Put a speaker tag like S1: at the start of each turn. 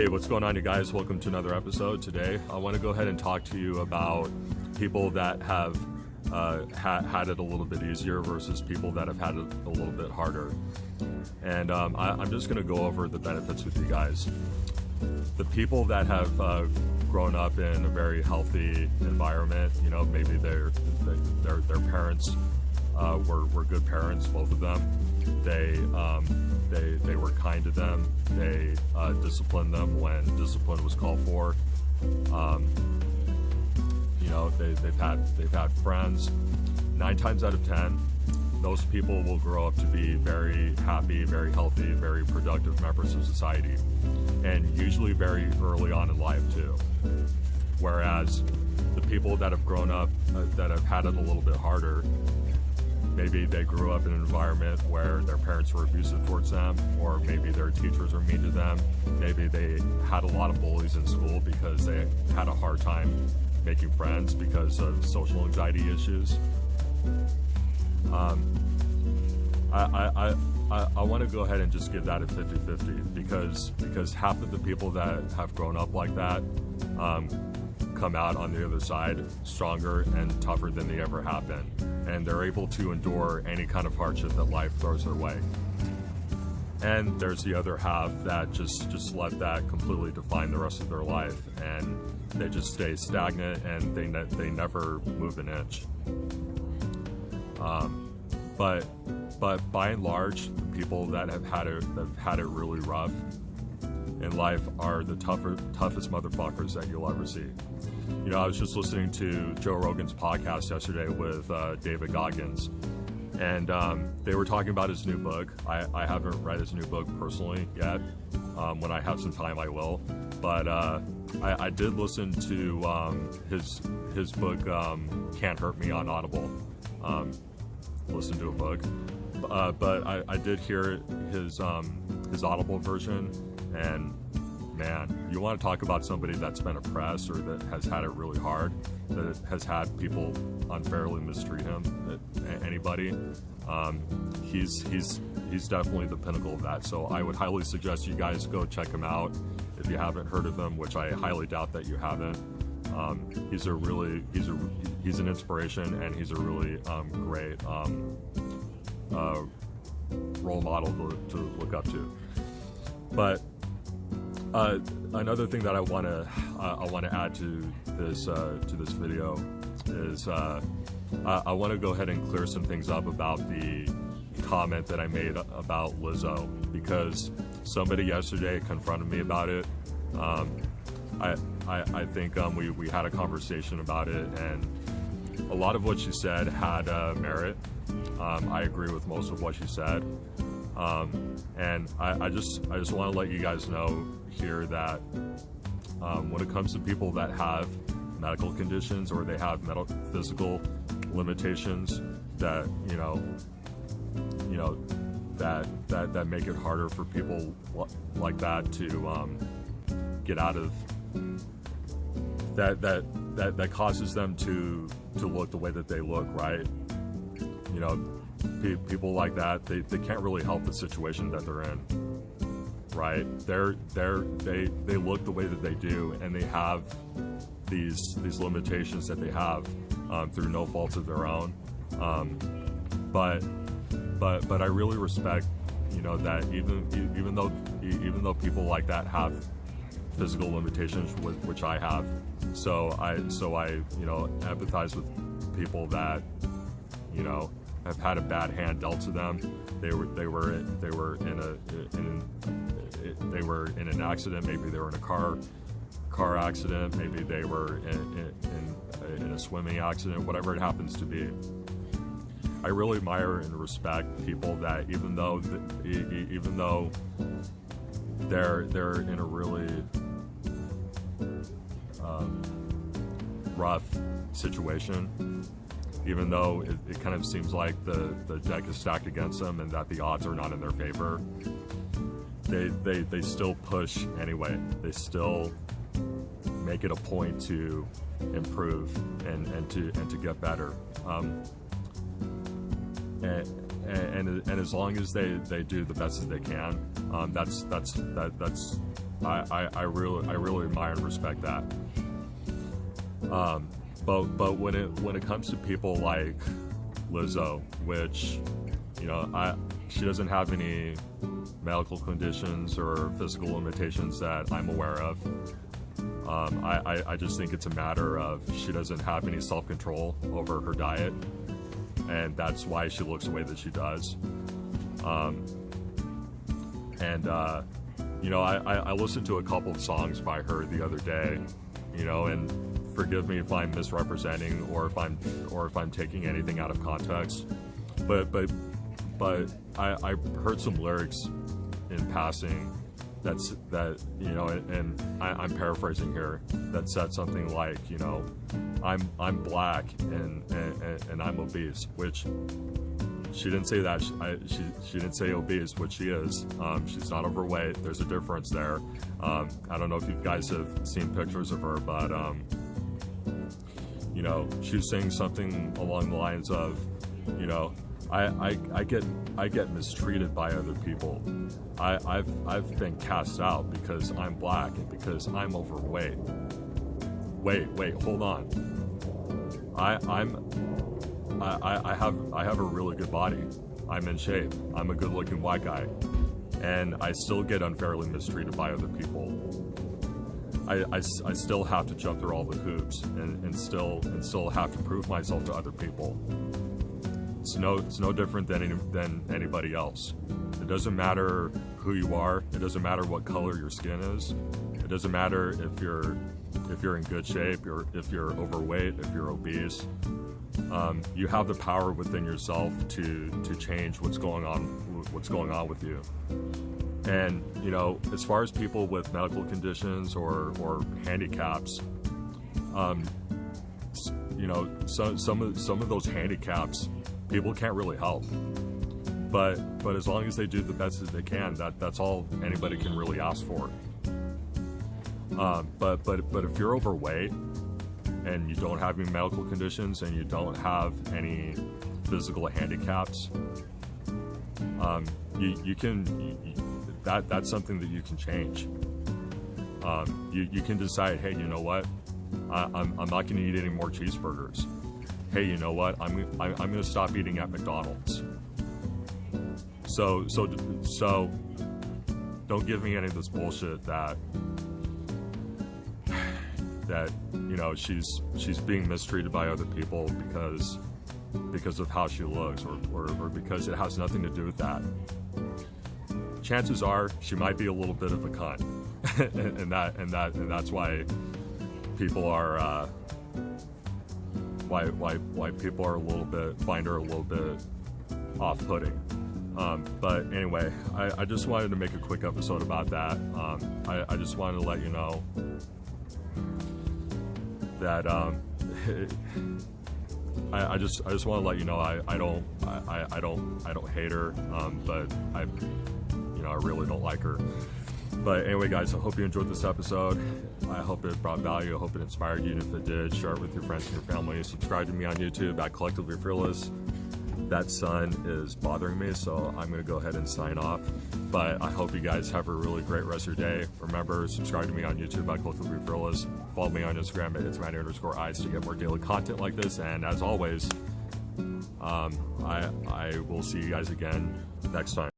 S1: Hey, what's going on, you guys? Welcome to another episode. Today, I want to go ahead and talk to you about people that have had it a little bit easier versus people that have had it a little bit harder. And I'm just going to go over the benefits with you guys. The people that have grown up in a very healthy environment, you know, maybe their parents were good parents, both of them. They were kind to them. They disciplined them when discipline was called for. You know, they've had friends. 9 times out of 10, those people will grow up to be very happy, very healthy, very productive members of society, and usually very early on in life too. Whereas the people that have grown up, that have had it a little bit harder, maybe they grew up in an environment where their parents were abusive towards them, or maybe their teachers were mean to them. Maybe they had a lot of bullies in school because they had a hard time making friends because of social anxiety issues. I want to go ahead and just give that a 50-50 because half of the people that have grown up like that come out on the other side stronger and tougher than they ever have been, and they're able to endure any kind of hardship that life throws their way. And there's the other half that just let that completely define the rest of their life, and they just stay stagnant and they never move an inch. But by and large, the people that have had it really rough in life are the toughest motherfuckers that you'll ever see. You know, I was just listening to Joe Rogan's podcast yesterday with David Goggins, and they were talking about his new book. I haven't read his new book personally yet. When I have some time, I will. But I did listen to his book, Can't Hurt Me, on Audible. Listen to a book. But I did hear his Audible version, and man, you want to talk about somebody that's been oppressed or that has had it really hard, that has had people unfairly mistreat him, anybody. He's definitely the pinnacle of that. So I would highly suggest you guys go check him out if you haven't heard of him, which I highly doubt that you haven't. He's an inspiration, and he's a really great role model to look up to. But another thing that I want to add to this video is I want to go ahead and clear some things up about the comment that I made about Lizzo, because somebody yesterday confronted me about it. I think we had a conversation about it, and a lot of what she said had merit. I agree with most of what she said, and I just want to let you guys know here that when it comes to people that have medical conditions or they have physical limitations that that make it harder for people like that to get out of that causes them to look the way that they look, right? You know, people like that, they can't really help the situation that they're in, right? They look the way that they do, and they have these limitations that they have through no fault of their own. But I really respect, you know, that even though people like that have physical limitations, which I have, so I you know, empathize with people that, you know, have had a bad hand dealt to them. They were in an accident. Maybe they were in a car accident. Maybe they were in a swimming accident. Whatever it happens to be. I really admire and respect people that even though they're in a really rough situation, even though it kind of seems like the deck is stacked against them and that the odds are not in their favor, they still push anyway. They still make it a point to improve and to get better. and as long as they do the best as they can, I really admire and respect that. But when it comes to people like Lizzo, which, you know, she doesn't have any medical conditions or physical limitations that I'm aware of. I just think it's a matter of she doesn't have any self-control over her diet, and that's why she looks the way that she does. You know, I listened to a couple of songs by her the other day, you know, and forgive me if I'm misrepresenting or if I'm taking anything out of context, but I heard some lyrics in passing that you know, and I'm paraphrasing here, that said something like, you know, I'm black and I'm obese, which she didn't say that. She didn't say obese, which she is. She's not overweight. There's a difference there. I don't know if you guys have seen pictures of her, but you know, she was saying something along the lines of, you know, I get mistreated by other people. I've been cast out because I'm black and because I'm overweight. Wait, hold on. I have a really good body. I'm in shape. I'm a good-looking white guy, and I still get unfairly mistreated by other people. I still have to jump through all the hoops and still have to prove myself to other people. It's no different than anybody else. It doesn't matter who you are. It doesn't matter what color your skin is. It doesn't matter if you're in good shape, or if you're overweight, if you're obese. You have the power within yourself to change what's going on with you. And, you know, as far as people with medical conditions or handicaps, you know, some of those handicaps people can't really help. But as long as they do the best as they can, that's all anybody can really ask for. But if you're overweight and you don't have any medical conditions and you don't have any physical handicaps, that's something that you can change. You can decide, hey, you know what? I'm not going to eat any more cheeseburgers. Hey, you know what? I'm going to stop eating at McDonald's. So don't give me any of this bullshit that you know, she's being mistreated by other people because of how she looks, or because it has nothing to do with that. Chances are she might be a little bit of a cunt, and that's why people are why people are find her a little bit off-putting. But anyway, I just wanted to make a quick episode about that. I just wanted to let you know that I just want to let you know I don't hate her, but I really don't like her. But anyway, guys, I hope you enjoyed this episode. I hope it brought value. I hope it inspired you. And if it did, share it with your friends and your family. Subscribe to me on YouTube at Collectively Fearless. That sun is bothering me, so I'm going to go ahead and sign off. But I hope you guys have a really great rest of your day. Remember, subscribe to me on YouTube at Collectively Fearless. Follow me on Instagram at itsmanny_eyes to get more daily content like this. And as always, I will see you guys again next time.